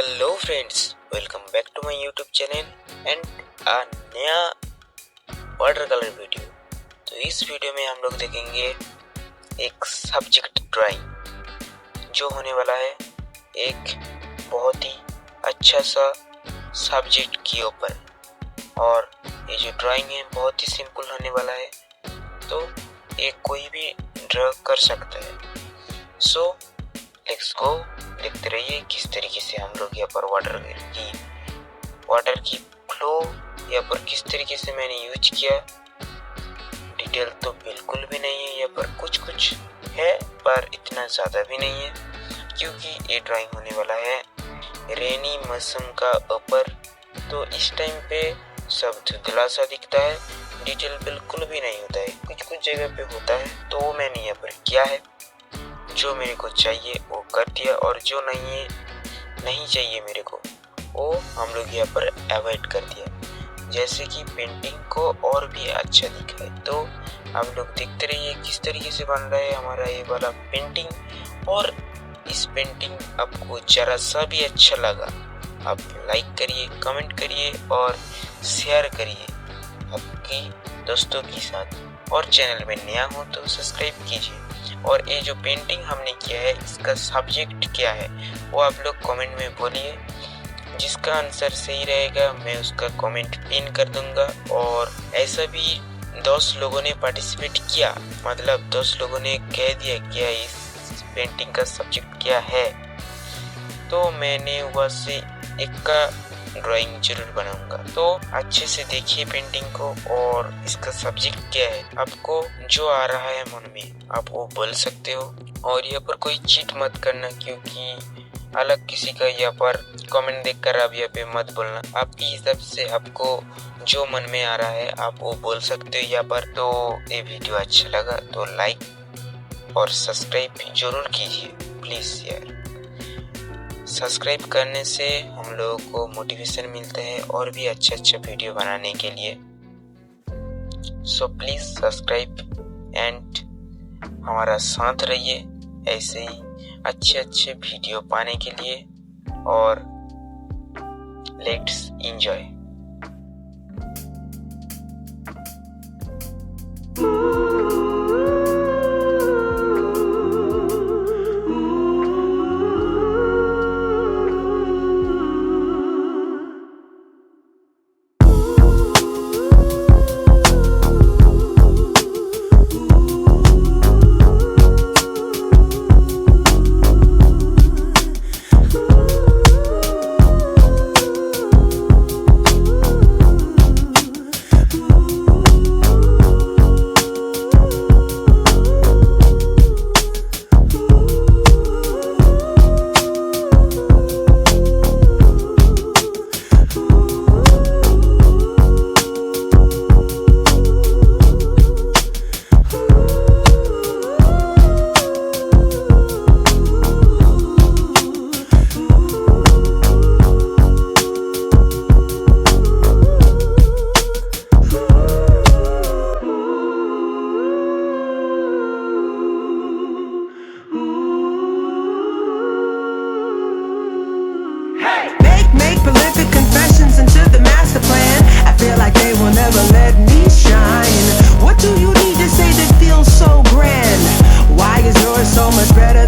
Hello friends, welcome back to my YouTube channel and a नया water colour video. तो इस video में हम लोग देखेंगे एक सब्जेक्ट ड्राइंग जो होने वाला है एक बहुत ही अच्छा सा सब्जेक्ट के ऊपर। और ये जो ड्राइंग है बहुत ही सिंपल होने वाला है, तो ये कोई भी ड्रा कर सकता है। सो लेट्स गो, देखते रहिए किस तरीके से हम लोग यहाँ पर वाटर की फ्लो यहाँ पर किस तरीके से मैंने यूज किया। डिटेल तो बिल्कुल भी नहीं है, यहाँ पर कुछ कुछ है पर इतना ज़्यादा भी नहीं है, क्योंकि ये ड्राइंग होने वाला है रेनी मौसम का ऊपर। तो इस टाइम पे सब धुंधला सा दिखता है, डिटेल बिल्कुल भी नहीं होता है, कुछ कुछ जगह पे होता है। तो मैंने यहाँ पर किया है, जो मेरे को चाहिए वो कर दिया, और जो नहीं चाहिए मेरे को वो हम लोग यहाँ पर अवॉइड कर दिया, जैसे कि पेंटिंग को और भी अच्छा दिखा है। तो आप लोग देखते रहिए किस तरीके से बन रहा है हमारा ये वाला पेंटिंग। और इस पेंटिंग आपको जरा सा भी अच्छा लगा, आप लाइक करिए, कमेंट करिए और शेयर करिए आपकी दोस्तों के साथ। और चैनल में नया हो तो सब्सक्राइब कीजिए। और ये जो पेंटिंग हमने किया है इसका सब्जेक्ट क्या है वो आप लोग कमेंट में बोलिए। जिसका आंसर सही रहेगा मैं उसका कमेंट पिन कर दूंगा। और ऐसा भी 10 लोगों ने पार्टिसिपेट किया, मतलब 10 लोगों ने कह दिया क्या इस पेंटिंग का सब्जेक्ट क्या है, तो मैंने वहाँ से एक का ड्राइंग जरूर बनाऊंगा। तो अच्छे से देखिए पेंटिंग को और इसका सब्जेक्ट क्या है। आपको जो आ रहा है मन में आप वो बोल सकते हो, और यहाँ पर कोई चीट मत करना, क्योंकि अलग किसी का यहाँ पर कमेंट देखकर आप यहाँ पे मत बोलना। आपके हिसाब से आपको जो मन में आ रहा है आप वो बोल सकते हो यहाँ पर। तो ये वीडियो अच्छा लगा तो लाइक और सब्सक्राइब जरूर कीजिए प्लीज यार। सब्सक्राइब करने से हम लोगों को मोटिवेशन मिलता है और भी अच्छा वीडियो बनाने के लिए। सो प्लीज सब्सक्राइब एंड हमारा साथ रहिए ऐसे ही अच्छे वीडियो पाने के लिए। और let's enjoy. Make prolific confessions into the master plan. I feel like they will never let me shine. What do you need to say that feels so grand? Why is yours so much better